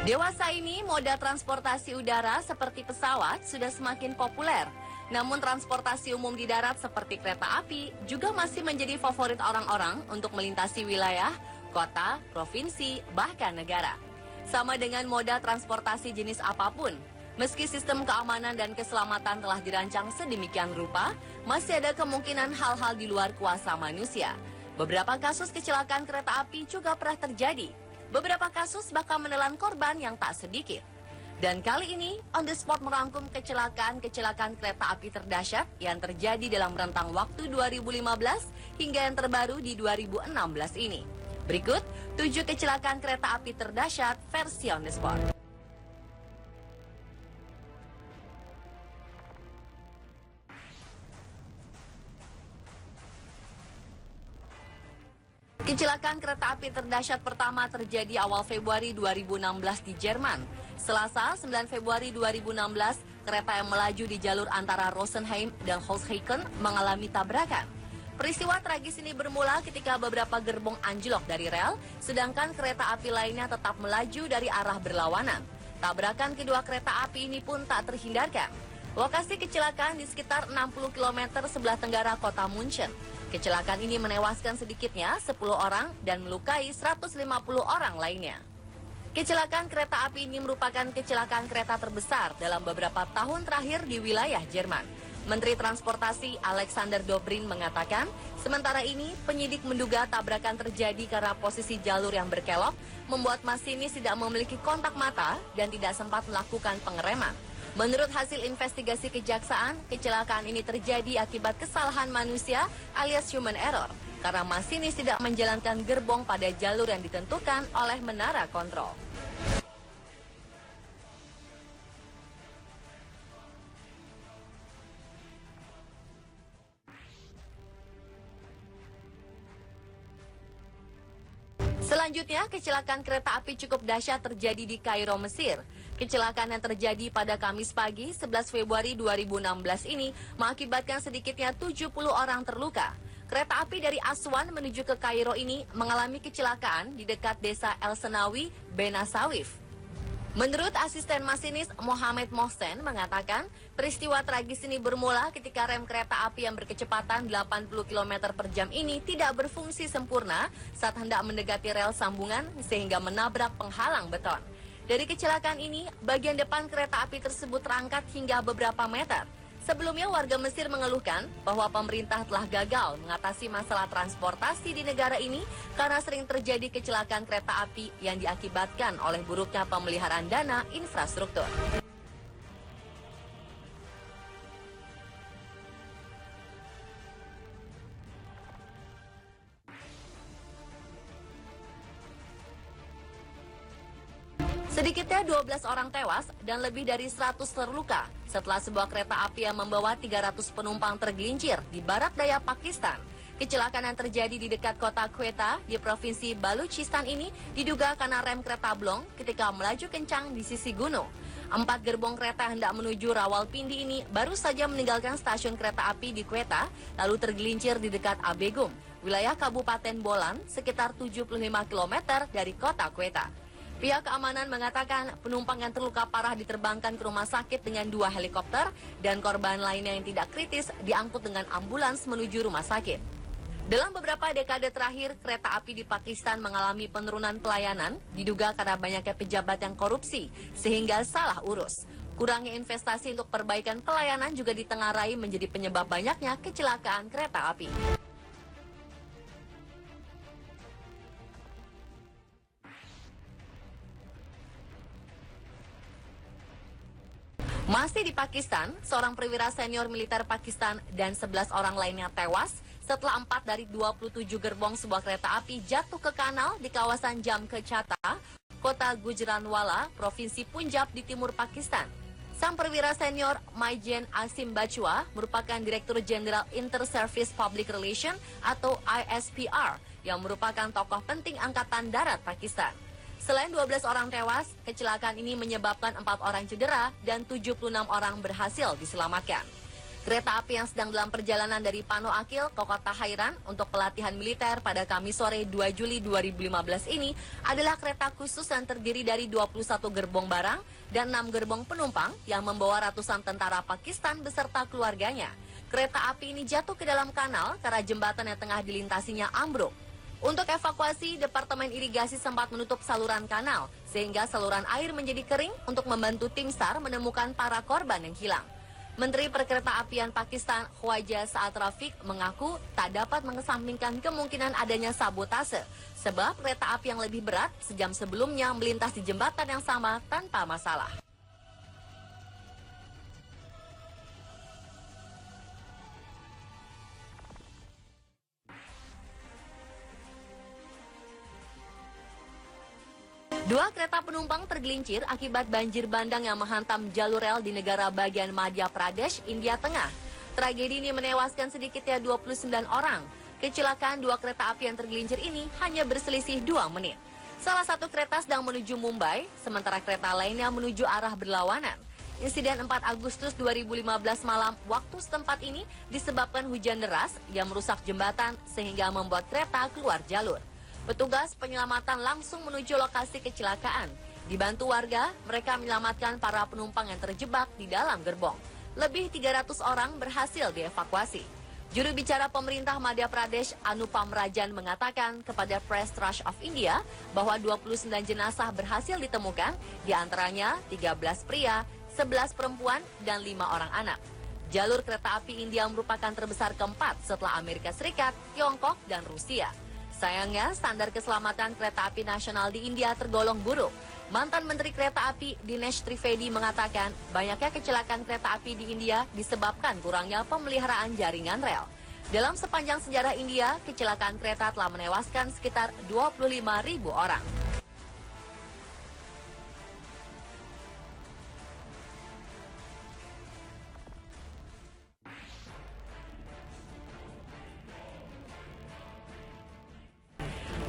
Dewasa ini, moda transportasi udara seperti pesawat sudah semakin populer. Namun transportasi umum di darat seperti kereta api juga masih menjadi favorit orang-orang untuk melintasi wilayah, kota, provinsi, bahkan negara. Sama dengan moda transportasi jenis apapun, meski sistem keamanan dan keselamatan telah dirancang sedemikian rupa, masih ada kemungkinan hal-hal di luar kuasa manusia. Beberapa kasus kecelakaan kereta api juga pernah terjadi. Beberapa kasus bahkan menelan korban yang tak sedikit. Dan kali ini, On The Spot merangkum kecelakaan-kecelakaan kereta api terdahsyat yang terjadi dalam rentang waktu 2015 hingga yang terbaru di 2016 ini. Berikut, 7 kecelakaan kereta api terdahsyat versi On The Spot. Kecelakaan kereta api terdahsyat pertama terjadi awal Februari 2016 di Jerman. Selasa, 9 Februari 2016, kereta yang melaju di jalur antara Rosenheim dan Holzhagen mengalami tabrakan. Peristiwa tragis ini bermula ketika beberapa gerbong anjlok dari rel, sedangkan kereta api lainnya tetap melaju dari arah berlawanan. Tabrakan kedua kereta api ini pun tak terhindarkan. Lokasi kecelakaan di sekitar 60 km sebelah tenggara kota München. Kecelakaan ini menewaskan sedikitnya 10 orang dan melukai 150 orang lainnya. Kecelakaan kereta api ini merupakan kecelakaan kereta terbesar dalam beberapa tahun terakhir di wilayah Jerman. Menteri Transportasi Alexander Dobrindt mengatakan, sementara ini penyidik menduga tabrakan terjadi karena posisi jalur yang berkelok, membuat masinis tidak memiliki kontak mata dan tidak sempat melakukan pengereman. Menurut hasil investigasi kejaksaan, kecelakaan ini terjadi akibat kesalahan manusia alias human error karena masinis tidak menjalankan gerbong pada jalur yang ditentukan oleh menara kontrol. Selanjutnya, kecelakaan kereta api cukup dahsyat terjadi di Kairo, Mesir. Kecelakaan yang terjadi pada Kamis pagi 11 Februari 2016 ini mengakibatkan sedikitnya 70 orang terluka. Kereta api dari Aswan menuju ke Kairo ini mengalami kecelakaan di dekat desa El Senawi, Benasawif. Menurut asisten masinis Mohamed Mohsen mengatakan, peristiwa tragis ini bermula ketika rem kereta api yang berkecepatan 80 km per jam ini tidak berfungsi sempurna saat hendak mendekati rel sambungan sehingga menabrak penghalang beton. Dari kecelakaan ini, bagian depan kereta api tersebut terangkat hingga beberapa meter. Sebelumnya, warga Mesir mengeluhkan bahwa pemerintah telah gagal mengatasi masalah transportasi di negara ini karena sering terjadi kecelakaan kereta api yang diakibatkan oleh buruknya pemeliharaan dana infrastruktur. Sedikitnya 12 orang tewas dan lebih dari 100 terluka setelah sebuah kereta api yang membawa 300 penumpang tergelincir di barat daya Pakistan. Kecelakaan yang terjadi di dekat kota Quetta di provinsi Baluchistan ini diduga karena rem kereta blong ketika melaju kencang di sisi gunung. 4 gerbong kereta yang hendak menuju Rawalpindi ini baru saja meninggalkan stasiun kereta api di Quetta lalu tergelincir di dekat Abegum, wilayah Kabupaten Bolan sekitar 75 km dari kota Quetta. Pihak keamanan mengatakan penumpang yang terluka parah diterbangkan ke rumah sakit dengan 2 helikopter dan korban lainnya yang tidak kritis diangkut dengan ambulans menuju rumah sakit. Dalam beberapa dekade terakhir, kereta api di Pakistan mengalami penurunan pelayanan diduga karena banyaknya pejabat yang korupsi sehingga salah urus. Kurangnya investasi untuk perbaikan pelayanan juga ditengarai menjadi penyebab banyaknya kecelakaan kereta api. Masih di Pakistan, seorang perwira senior militer Pakistan dan 11 orang lainnya tewas setelah 4 dari 27 gerbong sebuah kereta api jatuh ke kanal di kawasan Jammu Chata, kota Gujranwala, Provinsi Punjab di timur Pakistan. Sang perwira senior Maijen Asim Bajwa merupakan Direktur Jenderal Inter-Service Public Relation atau ISPR yang merupakan tokoh penting Angkatan Darat Pakistan. Selain 12 orang tewas, kecelakaan ini menyebabkan 4 orang cedera dan 76 orang berhasil diselamatkan. Kereta api yang sedang dalam perjalanan dari Pano Akil ke kota Hairan untuk pelatihan militer pada Kamis sore 2 Juli 2015 ini adalah kereta khusus yang terdiri dari 21 gerbong barang dan 6 gerbong penumpang yang membawa ratusan tentara Pakistan beserta keluarganya. Kereta api ini jatuh ke dalam kanal karena jembatan yang tengah dilintasinya ambruk. Untuk evakuasi, Departemen Irigasi sempat menutup saluran kanal sehingga saluran air menjadi kering untuk membantu tim SAR menemukan para korban yang hilang. Menteri Perkeretaapian Pakistan Khwaja Saad Rafiq mengaku tak dapat mengesampingkan kemungkinan adanya sabotase sebab kereta api yang lebih berat sejam sebelumnya melintas di jembatan yang sama tanpa masalah. Dua kereta penumpang tergelincir akibat banjir bandang yang menghantam jalur rel di negara bagian Madhya Pradesh, India Tengah. Tragedi ini menewaskan sedikitnya 29 orang. Kecelakaan dua kereta api yang tergelincir ini hanya berselisih 2 menit. Salah satu kereta sedang menuju Mumbai, sementara kereta lainnya menuju arah berlawanan. Insiden 4 Agustus 2015 malam waktu setempat ini disebabkan hujan deras yang merusak jembatan sehingga membuat kereta keluar jalur. Petugas penyelamatan langsung menuju lokasi kecelakaan. Dibantu warga, mereka menyelamatkan para penumpang yang terjebak di dalam gerbong. Lebih 300 orang berhasil dievakuasi. Juru bicara pemerintah Madhya Pradesh, Anupam Rajan, mengatakan kepada Press Trust of India bahwa 29 jenazah berhasil ditemukan, di antaranya 13 pria, 11 perempuan, dan 5 orang anak. Jalur kereta api India merupakan terbesar keempat setelah Amerika Serikat, Tiongkok, dan Rusia. Sayangnya, standar keselamatan kereta api nasional di India tergolong buruk. Mantan Menteri Kereta Api Dinesh Trivedi mengatakan banyaknya kecelakaan kereta api di India disebabkan kurangnya pemeliharaan jaringan rel. Dalam sepanjang sejarah India, kecelakaan kereta telah menewaskan sekitar 25.000 orang.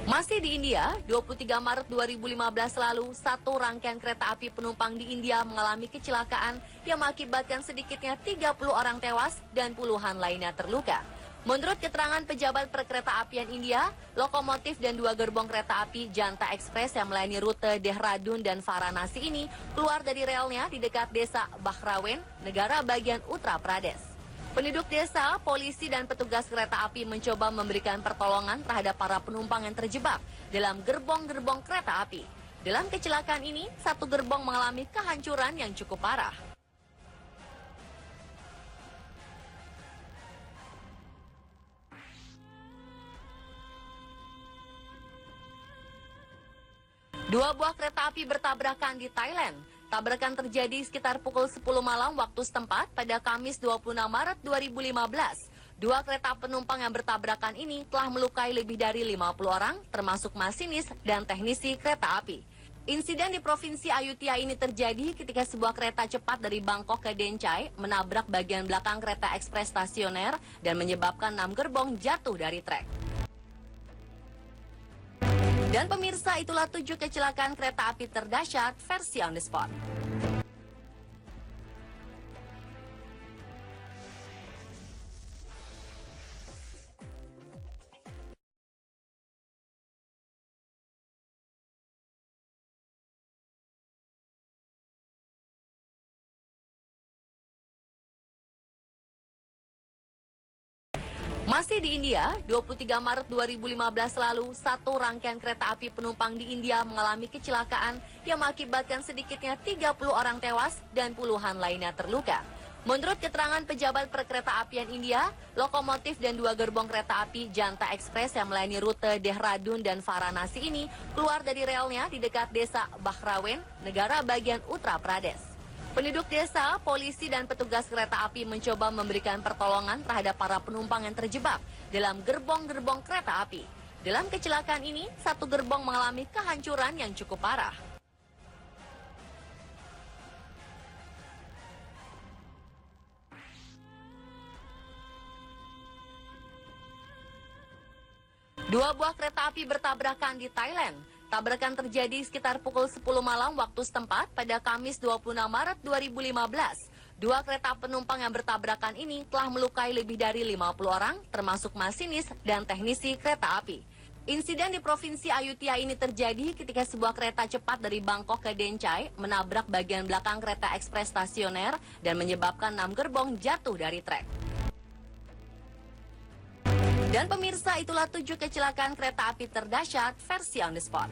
Masih di India, 23 Maret 2015 lalu, satu rangkaian kereta api penumpang di India mengalami kecelakaan yang mengakibatkan sedikitnya 30 orang tewas dan puluhan lainnya terluka. Menurut keterangan pejabat perkeretaapian India, lokomotif dan 2 gerbong kereta api Janta Express yang melayani rute Dehradun dan Varanasi ini keluar dari relnya di dekat desa Bahrawen, negara bagian Uttar Pradesh. Penduduk desa, polisi, dan petugas kereta api mencoba memberikan pertolongan terhadap para penumpang yang terjebak dalam gerbong-gerbong kereta api. Dalam kecelakaan ini, satu gerbong mengalami kehancuran yang cukup parah. Dua buah kereta api bertabrakan di Thailand. Tabrakan terjadi sekitar pukul 10 malam waktu setempat pada Kamis 26 Maret 2015. Dua kereta penumpang yang bertabrakan ini telah melukai lebih dari 50 orang, termasuk masinis dan teknisi kereta api. Insiden di Provinsi Ayutthaya ini terjadi ketika sebuah kereta cepat dari Bangkok ke Dencai menabrak bagian belakang kereta ekspres stasioner dan menyebabkan 6 gerbong jatuh dari trek. Dan pemirsa, itulah 7 kecelakaan kereta api terdahsyat versi on the spot. Masih di India, 23 Maret 2015 lalu, satu rangkaian kereta api penumpang di India mengalami kecelakaan yang mengakibatkan sedikitnya 30 orang tewas dan puluhan lainnya terluka. Menurut keterangan pejabat perkeretaapian India, lokomotif dan 2 gerbong kereta api Janta Express yang melayani rute Dehradun dan Varanasi ini keluar dari relnya di dekat desa Bahrawen, negara bagian Uttar Pradesh. Penduduk desa, polisi, dan petugas kereta api mencoba memberikan pertolongan terhadap para penumpang yang terjebak dalam gerbong-gerbong kereta api. Dalam kecelakaan ini, satu gerbong mengalami kehancuran yang cukup parah. Dua buah kereta api bertabrakan di Thailand. Tabrakan terjadi sekitar pukul 10 malam waktu setempat pada Kamis 26 Maret 2015. Dua kereta penumpang yang bertabrakan ini telah melukai lebih dari 50 orang, termasuk masinis dan teknisi kereta api. Insiden di Provinsi Ayutthaya ini terjadi ketika sebuah kereta cepat dari Bangkok ke Dencai menabrak bagian belakang kereta ekspres stasioner dan menyebabkan 6 gerbong jatuh dari trek. Dan pemirsa, itulah 7 kecelakaan kereta api terdahsyat versi on the spot.